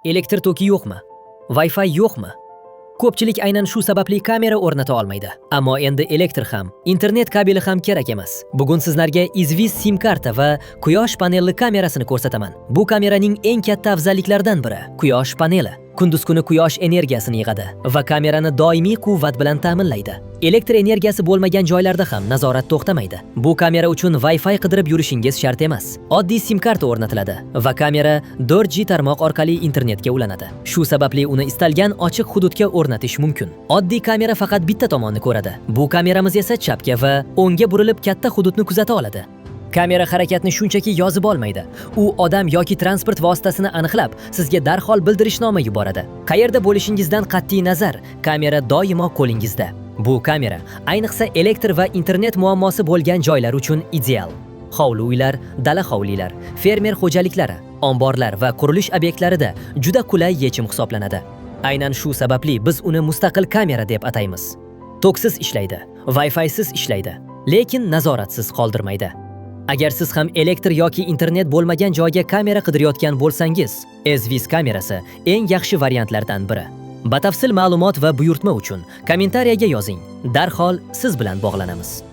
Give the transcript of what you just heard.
Elektr toki yo'qmi? Wi-Fi yo'qmi? Ko'pchilik aynan shu sababli kamera o'rnata olmaydi. Ammo endi elektr ham, internet kabeli ham kerak emas. Bugun sizlarga Izvis sim karta va quyosh panelli kamerasini ko'rsataman. Bu kameraning eng katta afzalliklaridan biri quyosh paneli. Kunduz kuni quyosh energiyasini yig'adi va kamerani doimiy quvvat bilan ta'minlaydi. Elektr energiyasi bo'lmagan joylarda ham nazorat to'xtamaydi. Bu kamera uchun Wi-Fi qidirib yurishingiz shart emas. Oddiy sim karta o'rnatiladi va kamera 4G tarmoq orqali internetga ulanadi. Shu sababli uni istalgan ochiq hududga o'rnatish mumkin. Oddiy kamera faqat bitta tomonni ko'radi. Bu kameramiz esa chapga va o'ngga burilib katta hududni kuzata oladi. Kamera harakatni shunchaki yozib olmaydi. U odam yoki transport vositasini aniqlab, sizga darhol bildirishnoma yuboradi. Qayerda bo'lishingizdan qat'iy nazar, kamera doimo qo'lingizda. Bu kamera ayniqsa elektr va internet muammosi bo'lgan joylar uchun ideal. Hovli uylar, dala hovlilar, fermer xo'jaliklari, omborlar va qurilish obyektlarida juda qulay yechim hisoblanadi. Aynan shu sababli biz uni mustaqil kamera deb ataymiz. Toksiz ishlaydi, Wi-Fi siz ishlaydi, lekin nazoratsiz qoldirmaydi. Agar siz ham elektr yoki internet bo'lmagan joyga kamera qidirayotgan bo'lsangiz, Izvis kamerasi eng yaxshi variantlardan biri. Batafsil ma'lumot va buyurtma uchun kommentariyaga yozing. Darhol siz bilan bog'lanamiz.